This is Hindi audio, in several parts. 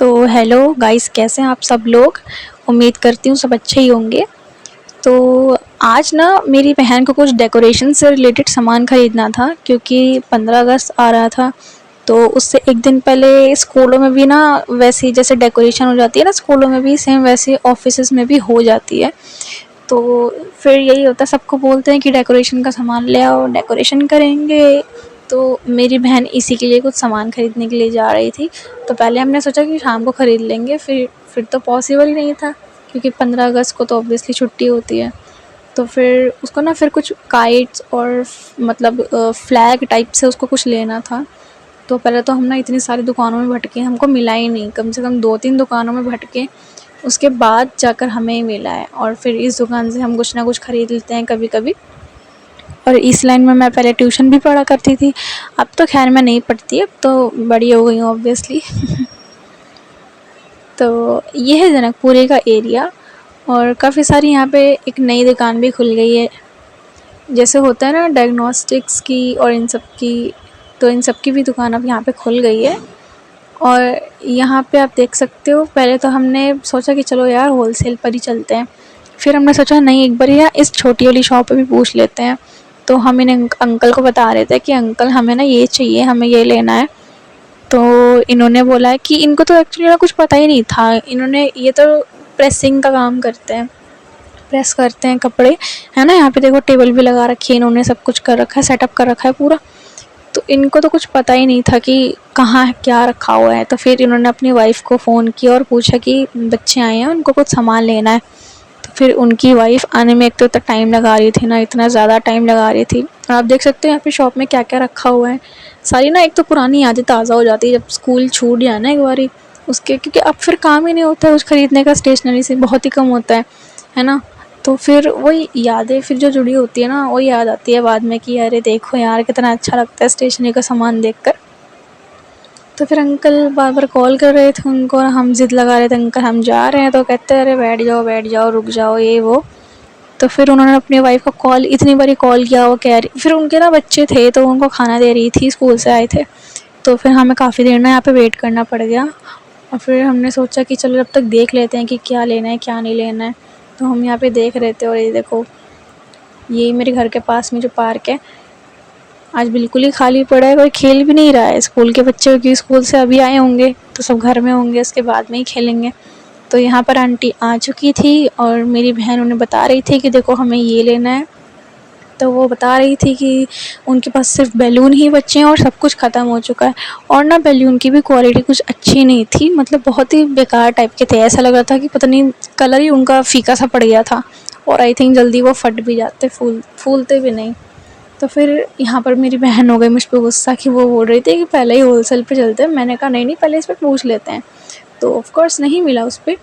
तो हेलो गाइस, कैसे हैं आप सब लोग। उम्मीद करती हूँ सब अच्छे ही होंगे। तो आज ना मेरी बहन को कुछ डेकोरेशन से रिलेटेड सामान ख़रीदना था, क्योंकि 15 अगस्त आ रहा था। तो उससे एक दिन पहले स्कूलों में भी ना वैसे ही जैसे डेकोरेशन हो जाती है ना, स्कूलों में भी सेम वैसे ऑफिसेज में भी हो जाती है। तो फिर यही होता है, सबको बोलते हैं कि डेकोरेशन का सामान ले आओ, डेकोरेशन करेंगे। तो मेरी बहन इसी के लिए कुछ सामान ख़रीदने के लिए जा रही थी। तो पहले हमने सोचा कि शाम को ख़रीद लेंगे, फिर तो पॉसिबल ही नहीं था, क्योंकि 15 अगस्त को तो ऑब्वियसली छुट्टी होती है। तो फिर उसको ना फिर कुछ काइट्स और मतलब फ्लैग टाइप से उसको कुछ लेना था। तो पहले तो हम ना इतनी सारी दुकानों में भटके, हमको मिला ही नहीं, कम से कम 2-3 दुकानों में भटके, उसके बाद जाकर हमें मिला है। और फिर इस दुकान से हम कुछ ना कुछ ख़रीद लेते हैं कभी कभी। और इस लाइन में मैं पहले ट्यूशन भी पढ़ा करती थी, अब तो खैर मैं नहीं पढ़ती, अब तो बड़ी हो गई हूँ ऑब्वियसली। तो ये है जनकपुरी का एरिया। और काफ़ी सारी यहाँ पे एक नई दुकान भी खुल गई है, जैसे होता है ना डायग्नोस्टिक्स की और इन सब की। तो इन सब की भी दुकान अब यहाँ पे खुल गई है। और यहाँ पे आप देख सकते हो, पहले तो हमने सोचा कि चलो यार होलसेल पर ही चलते हैं। फिर हमने सोचा नहीं, एक बार यार इस छोटी वाली शॉप पे भी पूछ लेते हैं। तो हम इन अंकल को बता रहे थे कि अंकल हमें ना ये चाहिए, हमें ये लेना है। तो इन्होंने बोला है कि इनको तो एक्चुअली ना कुछ पता ही नहीं था। इन्होंने ये तो प्रेसिंग का काम करते हैं, प्रेस करते हैं कपड़े, है ना। यहाँ पे देखो टेबल भी लगा रखी है, इन्होंने सब कुछ कर रखा है, सेटअप कर रखा है पूरा। तो इनको तो कुछ पता ही नहीं था कि कहाँ क्या रखा हुआ है। तो फिर इन्होंने अपनी वाइफ को फ़ोन किया और पूछा कि बच्चे आए हैं, उनको कुछ सामान लेना है। तो फिर उनकी वाइफ आने में एक तो इतना टाइम लगा रही थी ना, इतना ज़्यादा टाइम लगा रही थी। और आप देख सकते हो यहाँ पे शॉप में क्या क्या रखा हुआ है। सारी ना एक तो पुरानी यादें ताज़ा हो जाती है जब स्कूल छूट जाए ना एक बारी उसके, क्योंकि अब फिर काम ही नहीं होता है कुछ ख़रीदने का, स्टेशनरी से बहुत ही कम होता है ना। तो फिर वही यादें फिर जो जुड़ी होती है ना, वो याद आती है बाद में कि अरे देखो यार कितना अच्छा लगता है स्टेशनरी का सामान देखकर। तो फिर अंकल बार बार कॉल कर रहे थे उनको, और हम ज़िद लगा रहे थे अंकल हम जा रहे हैं। तो कहते अरे बैठ जाओ रुक जाओ ये वो। तो फिर उन्होंने अपनी वाइफ को कॉल इतनी बारी कॉल किया, वो कह रही, फिर उनके ना बच्चे थे तो उनको खाना दे रही थी, स्कूल से आए थे। तो फिर हमें काफ़ी देर ना यहाँ पे वेट करना पड़ गया। और फिर हमने सोचा कि चलो जब तक देख लेते हैं कि क्या लेना है क्या नहीं लेना है। तो हम यहाँ पे देख रहे थे, और ये देखो ये मेरे घर के पास में जो पार्क है आज बिल्कुल ही खाली पड़ा है, कोई खेल भी नहीं रहा है। स्कूल के बच्चे, क्योंकि स्कूल से अभी आए होंगे तो सब घर में होंगे, उसके बाद में ही खेलेंगे। तो यहाँ पर आंटी आ चुकी थी और मेरी बहन उन्हें बता रही थी कि देखो हमें ये लेना है। तो वो बता रही थी कि उनके पास सिर्फ बैलून ही बचे हैं और सब कुछ ख़त्म हो चुका है। और ना बैलून की भी क्वालिटी कुछ अच्छी नहीं थी, मतलब बहुत ही बेकार टाइप के थे। ऐसा लग रहा था कि पता नहीं कलर ही उनका फीका सा पड़ गया था, और आई थिंक जल्दी वो फट भी जाते, फूलते भी नहीं। तो फिर यहाँ पर मेरी बहन हो गई मुझ पर गुस्सा कि वो बोल रही थी कि पहले ही होलसेल पे चलते हैं। मैंने कहा नहीं नहीं, पहले इस पर पूछ लेते हैं। तो ऑफ कोर्स नहीं मिला उस पर।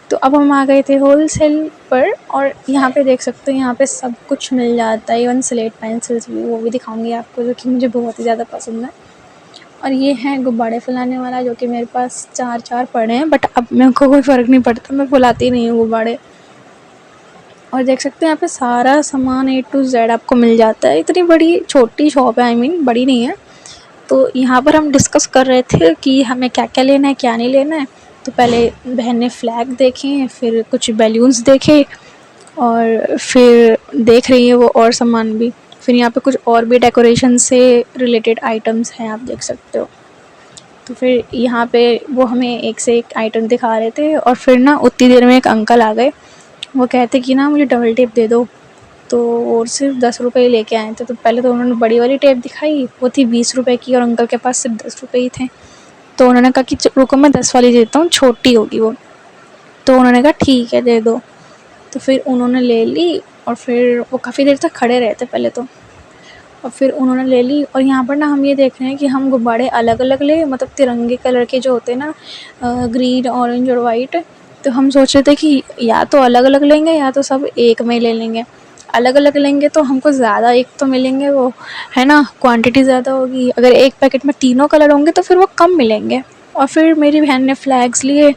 तो अब हम आ गए थे होलसेल पर, और यहाँ पे देख सकते हो यहाँ पे सब कुछ मिल जाता है, इवन स्लेट पेंसिल्स भी, वो भी दिखाऊंगी आपको, जो कि मुझे बहुत ही ज़्यादा पसंद है। और ये है गुब्बारे फुलाने वाला, जो कि मेरे पास 4 पड़े हैं, बट अब मेरे को कोई फ़र्क नहीं पड़ता, मैं फुलाती नहीं हूँ गुब्बारे। और देख सकते हैं यहाँ पे सारा सामान A to Z आपको मिल जाता है। इतनी बड़ी छोटी शॉप है, आई मीन बड़ी नहीं है। तो यहाँ पर हम डिस्कस कर रहे थे कि हमें क्या क्या लेना है क्या नहीं लेना है। तो पहले बहन ने फ्लैग देखे, फिर कुछ बैलून्स देखे, और फिर देख रही है वो और सामान भी। फिर यहाँ पे कुछ और भी डेकोरेशन से रिलेटेड आइटम्स हैं, आप देख सकते हो। तो फिर यहाँ पे वो हमें एक से एक आइटम दिखा रहे थे, और फिर ना उतनी देर में एक अंकल आ गए। वो कहते कि ना मुझे डबल टेप दे दो। तो और सिर्फ 10 रुपये लेके आए थे। तो पहले तो उन्होंने बड़ी वाली टेप दिखाई, वो थी 20 रुपये की, और अंकल के पास सिर्फ 10 रुपये ही थे। तो उन्होंने कहा कि रुको मैं 10 वाली देता हूँ, छोटी होगी वो। तो उन्होंने कहा ठीक है दे दो। तो फिर उन्होंने ले ली, और फिर वो काफ़ी देर तक खड़े रहे थे पहले तो। और फिर उन्होंने ले ली, और यहाँ पर ना हम ये देख रहे हैं कि हम गुब्बारे अलग अलग ले, मतलब तिरंगे कलर के जो होते हैं ना, ग्रीन ऑरेंज और वाइट। तो हम सोच रहे थे कि या तो अलग अलग लेंगे या तो सब एक में ले लेंगे। अलग अलग लेंगे तो हमको ज़्यादा एक तो मिलेंगे वो, है ना, क्वांटिटी ज़्यादा होगी। अगर एक पैकेट में तीनों कलर होंगे तो फिर वो कम मिलेंगे। और फिर मेरी बहन ने फ्लैग्स लिए,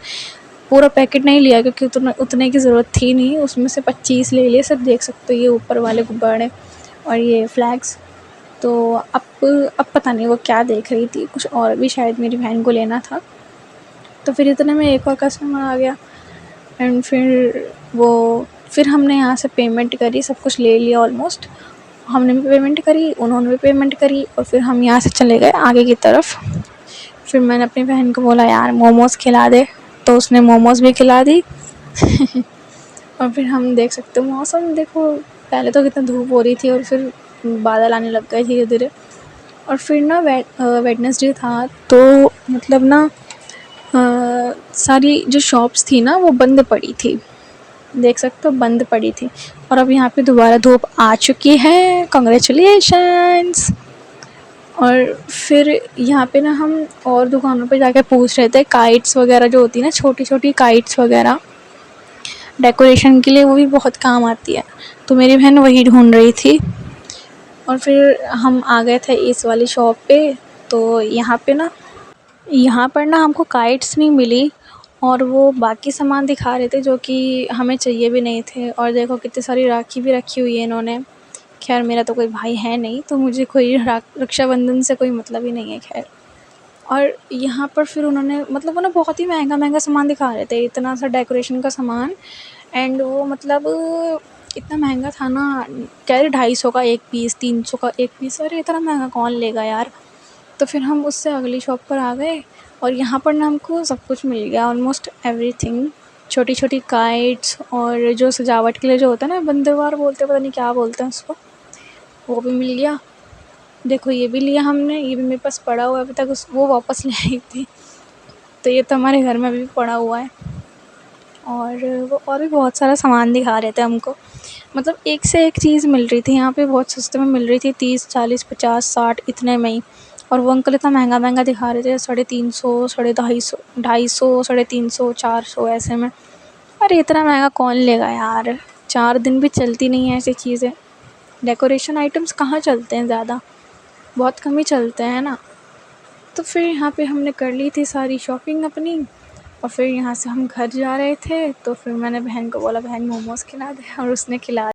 पूरा पैकेट नहीं लिया क्योंकि उतने की ज़रूरत थी नहीं, उसमें से 25 ले लिए। सब देख सकते हो ये ऊपर वाले गुब्बारे और ये फ्लैग्स। तो अब पता नहीं वो क्या देख रही थी, कुछ और भी शायद मेरी बहन को लेना था। तो फिर इतने में एक और कस्टमर आ गया एंड फिर हमने यहाँ से पेमेंट करी, सब कुछ ले लिया ऑलमोस्ट। हमने भी पेमेंट करी, उन्होंने भी पेमेंट करी और फिर हम यहाँ से चले गए आगे की तरफ। फिर मैंने अपनी बहन को बोला यार मोमोज़ खिला दे, तो उसने मोमोज़ भी खिला दी। और फिर हम देख सकते हो मौसम देखो, पहले तो कितना धूप हो रही थी और फिर बादल आने लग गए धीरे धीरे। और फिर ना वेडनेसडे था तो मतलब ना सारी जो शॉप्स थी ना वो बंद पड़ी थी, देख सकते हो बंद पड़ी थी। और अब यहाँ पे दोबारा धूप आ चुकी है, कांग्रेचुलेशंस। और फिर यहाँ पे ना हम और दुकानों पे जाके पूछ रहे थे, काइट्स वगैरह जो होती है ना, छोटी छोटी काइट्स वगैरह डेकोरेशन के लिए, वो भी बहुत काम आती है। तो मेरी बहन वही ढूंढ रही थी और फिर हम आ गए थे इस वाली शॉप पे। तो यहाँ पर ना हमको काइट्स नहीं मिली और वो बाकी सामान दिखा रहे थे जो कि हमें चाहिए भी नहीं थे। और देखो कितनी सारी राखी भी रखी हुई है इन्होंने। खैर मेरा तो कोई भाई है नहीं, तो मुझे कोई रक्षाबंधन से कोई मतलब ही नहीं है खैर। और यहाँ पर फिर उन्होंने मतलब वो ना बहुत ही महंगा सामान दिखा रहे थे, इतना सा डेकोरेशन का सामान। एंड वो मतलब इतना महंगा था ना, कह रहे 250 का एक पीस, 300 का एक पीस। अरे इतना महंगा कौन लेगा यार। तो फिर हम उससे अगली शॉप पर आ गए और यहाँ पर ना हमको सब कुछ मिल गया, ऑलमोस्ट एवरीथिंग। छोटी छोटी काइट्स और जो सजावट के लिए जो होता है ना, बंदरवार बोलते हैं, पता नहीं क्या बोलते हैं उसको, वो भी मिल गया। देखो ये भी लिया हमने, ये भी मेरे पास पड़ा हुआ है अभी तक, वो वापस ले आई थी। तो ये तो हमारे घर में अभी भी पड़ा हुआ है। और वो और भी बहुत सारा सामान दिखा रहे थे हमको, मतलब एक से एक चीज़ मिल रही थी यहाँ पे, बहुत सस्ते में मिल रही थी, 30 40 50 60 इतने में ही। और वो अंकल इतना महंगा दिखा रहे थे, 350 250 250 350 400 ऐसे में। अरे इतना महंगा कौन लेगा यार, 4 दिन भी चलती नहीं है ऐसी चीज़ें। डेकोरेशन आइटम्स कहाँ चलते हैं ज़्यादा, बहुत कम ही चलते हैं ना। तो फिर यहाँ पे हमने कर ली थी सारी शॉपिंग अपनी और फिर यहाँ से हम घर जा रहे थे। तो फिर मैंने बहन को बोला बहन मोमोज़ खिला दे, और उसने खिला